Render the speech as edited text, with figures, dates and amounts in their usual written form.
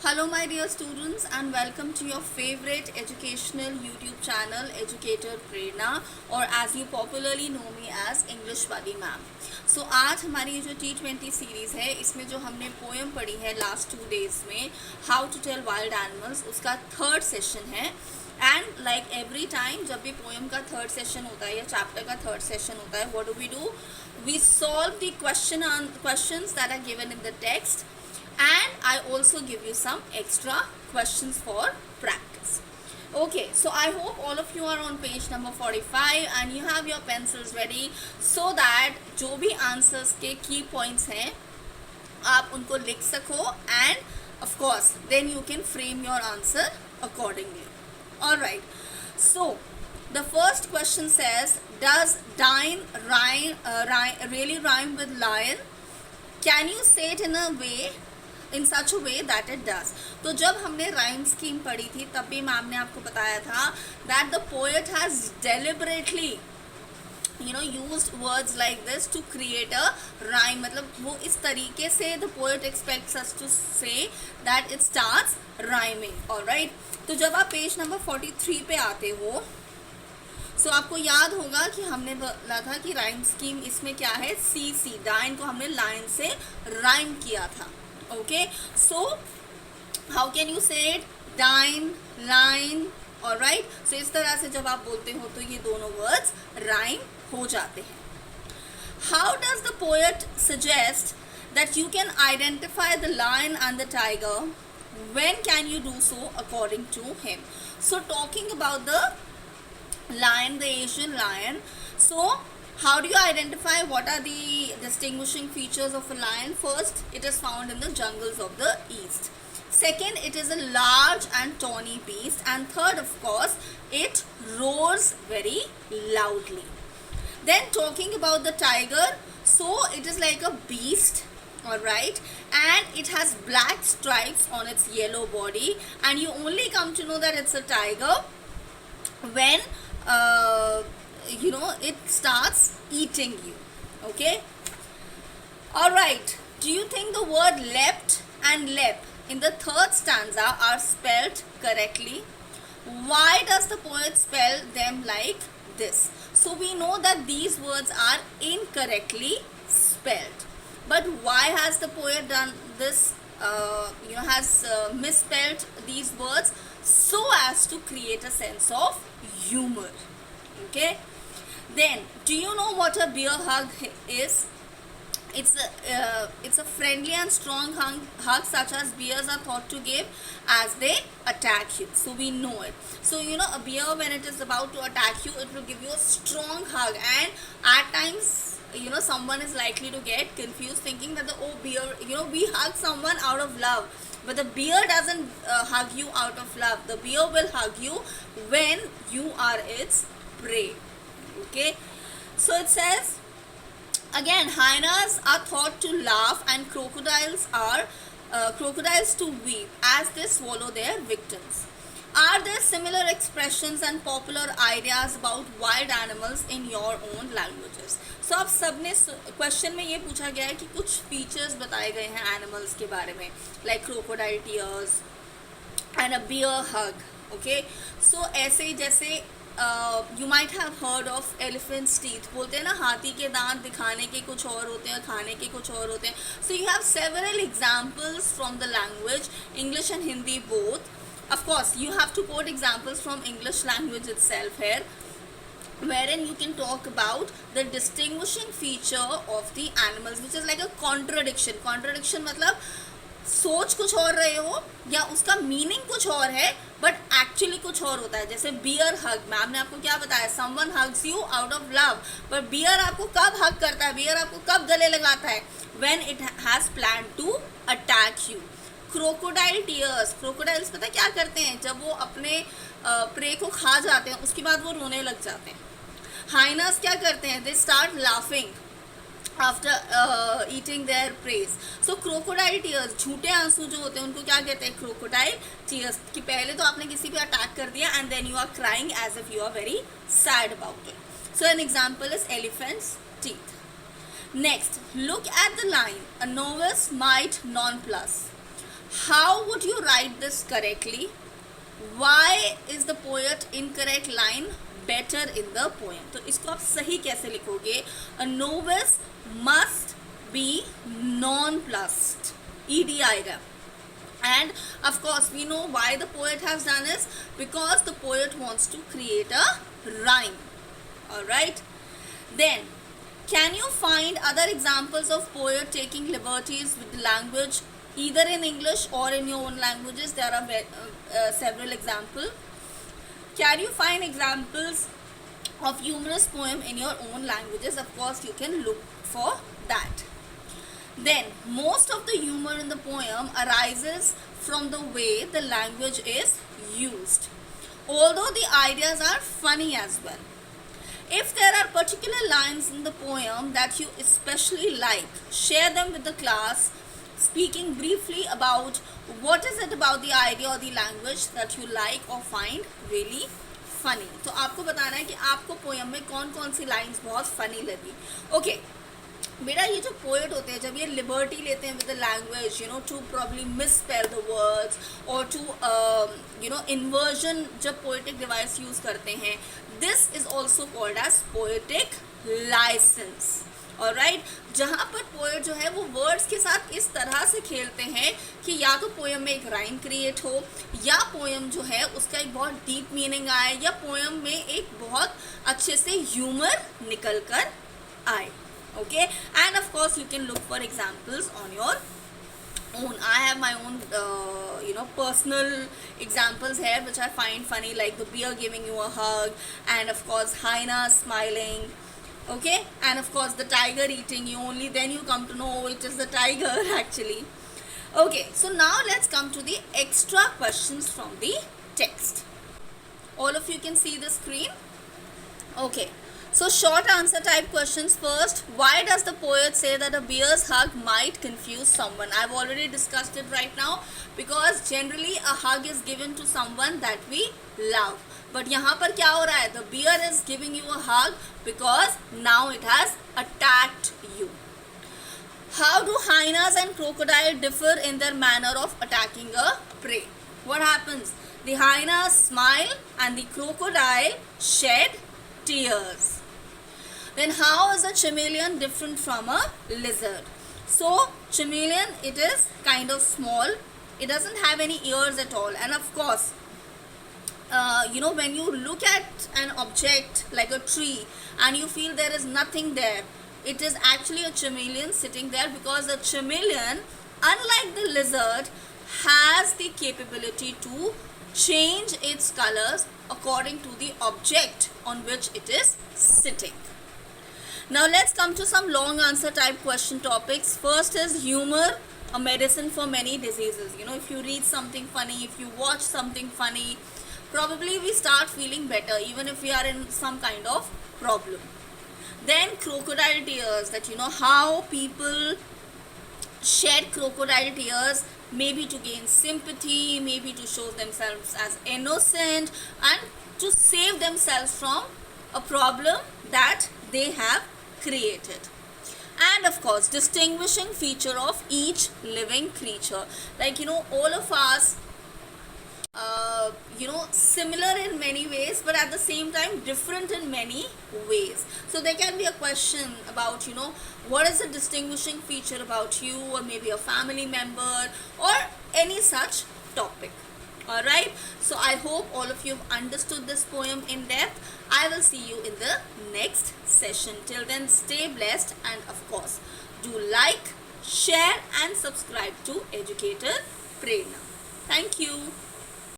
Hello, my dear students, and welcome to your favorite educational YouTube channel, Educator Prerna, or as you popularly know me as English Buddy Ma'am. So आज हमारी ये जो T20 series है, इसमें जो हमने poem पढ़ी है लास्ट 2 डेज़ में, how to tell wild animals, उसका थर्ड सेशन है. एंड लाइक एवरी टाइम जब भी पोएम का थर्ड सेशन होता है या चैप्टर का थर्ड सेशन होता है, what do? We solve the questions that are given in the text. And I also give you some extra questions for practice. Okay, so I hope all of you are on page number 45 and you have your pencils ready so that जो भी answers के key points हैं आप उनको लिख सको and of course then you can frame your answer accordingly. Alright, so the first question says, does dine really rhyme with lion? Can you say it in such a way that it does? तो जब हमने rhyme scheme पढ़ी थी तब भी ma'am ने आपको बताया था that the poet has deliberately used words like this to create a rhyme. मतलब वो इस तरीके से the poet expects us to say that it starts rhyming. Alright, तो जब आप पेज नंबर 43 पे आते हो सो आपको याद होगा कि हमने बोला था कि राइम स्कीम इसमें क्या है, सी डाइन को हमने लाइन से राइम किया था. Okay, so how can you से इट, डाइन लाइन. ऑलराइट, सो इस तरह से जब आप बोलते हो तो ये दोनों वर्ड्स राइम हो जाते हैं. How does the poet suggest that you can identify the lion and the tiger, when can you do so according to him? So talking about the lion, the Asian lion. So how do you identify what are the distinguishing features of a lion? First, it is found in the jungles of the east. Second, it is a large and tawny beast. And third, of course, it roars very loudly. Then talking about the tiger, so it is like a beast, alright, and it has black stripes on its yellow body, and you only come to know that it's a tiger when it starts eating you. Okay, all right, do you think the word leapt and lep in the third stanza are spelled correctly? Why does the poet spell them like this? So we know that these words are incorrectly spelled, but why has the poet done this, misspelled these words so as to create a sense of humor? Okay, then do you know what a bear hug is? It's a friendly and strong hug such as bears are thought to give as they attack you. So we know it. So a bear, when it is about to attack you, it will give you a strong hug, and at times someone is likely to get confused thinking that the bear, we hug someone out of love, but the bear doesn't hug you out of love. The bear will hug you when you are its prey. Okay, so it says again, hyenas are thought to laugh and crocodiles to weep as they swallow their victims. Are there similar expressions and popular ideas about wild animals in your own languages? So आप सबने question में ये पूछा गया है कि कुछ features बताए गए हैं एनिमल्स के बारे में, like crocodile tears and a bear hug. Okay, so ऐसे ही जैसे you might have heard of elephants teeth. बोलते हैं ना, हाथी के दांत दिखाने के कुछ और होते हैं, खाने के कुछ और होते हैं. So you have several examples from the language, English and Hindi both. Of course, you have to quote examples from English language itself here, wherein you can talk about the distinguishing feature of the animals, which is like a contradiction. Contradiction मतलब सोच कुछ और रहे हो या उसका meaning कुछ और है बट एक्चुअली कुछ और होता है. जैसे बियर हग, मैम ने आपको क्या बताया, someone hugs you out of love, पर बियर आपको कब हग करता है, बियर आपको कब गले लगाता है, when it has plan to attack you. Crocodile tears, crocodiles पता क्या करते हैं, जब वो अपने प्रे को खा जाते हैं उसके बाद वो रोने लग जाते हैं. हाइनास क्या करते हैं, they start laughing after eating their preys. So crocodile tears, झूठे आंसू जो होते हैं उनको क्या कहते हैं, क्रोकोडाइल टीयर्स. कि पहले तो आपने किसी पे अटैक कर दिया and then you are crying as if you are very sad about it. So an example is elephants teeth. Next, look at the line, a novice might nonplus. How would you write this correctly? Why is the poet incorrect line better in the poem? तो इसको आप सही कैसे लिखोगे? A novice must be nonplussed. ed आएगा. And of course we know why the poet has done this, because the poet wants to create a rhyme. Alright, then can you find other examples of poet taking liberties with the language, either in English or in your own languages? There are several examples. Can you find examples of humorous poem in your own languages? Of course you can look for that. Then most of the humor in the poem arises from the way the language is used, although the ideas are funny as well. If there are particular lines in the poem that you especially like, share them with the class, speaking briefly about what is it about the idea or the language that you like or find really funny. तो आपको बताना है कि आपको poem में कौन कौन सी lines बहुत फनी लगी. ओके, बेटा ये जो पोएट होते हैं जब ये लिबर्टी लेते हैं with the language, to probably misspell the words और टू इन्वर्जन, जब पोएटिक डिवाइस यूज करते हैं, this is also called as poetic licence. Alright, जहाँ पर पोएट जो है वो वर्ड्स के साथ इस तरह से खेलते हैं कि या तो पोएम में एक राइम क्रिएट हो, या पोएम जो है उसका एक बहुत डीप मीनिंग आए, या पोएम में एक बहुत अच्छे से ह्यूमर निकल कर आए. Okay, and of course you can look for examples on your own. I have my own personal examples here which I find funny, like the bear giving you a hug, and of course hyena smiling. Okay, and of course the tiger eating you, only then you come to know it is the tiger actually. Okay, so now let's come to the extra questions from the text. All of you can see the screen. Okay, so short answer type questions first. Why does the poet say that a bear's hug might confuse someone? I've already discussed it right now, because generally a hug is given to someone that we love. But यहाँ पर क्या हो रहा है? The bear is giving you a hug because now it has attacked you. How do hyenas and crocodile differ in their manner of attacking a prey? What happens? The hyenas smile and the crocodile shed tears. Then how is a chameleon different from a lizard? So chameleon, it is kind of small, it doesn't have any ears at all, and of course when you look at an object like a tree and you feel there is nothing there, it is actually a chameleon sitting there, because the chameleon, unlike the lizard, has the capability to change its colors according to the object on which it is sitting. Now let's come to some long answer type question topics. First is humor, a medicine for many diseases. If you read something funny, if you watch something funny, probably we start feeling better even if we are in some kind of problem. Then crocodile tears, that how people shed crocodile tears, maybe to gain sympathy, maybe to show themselves as innocent, and to save themselves from a problem that they have created. And of course, distinguishing feature of each living creature, like all of us similar in many ways, but at the same time different in many ways. So there can be a question about what is the distinguishing feature about you, or maybe a family member, or any such topic. Alright, so I hope all of you have understood this poem in depth. I will see you in the next session. Till then, stay blessed, and of course do like, share and subscribe to Educator Prerna. Thank you.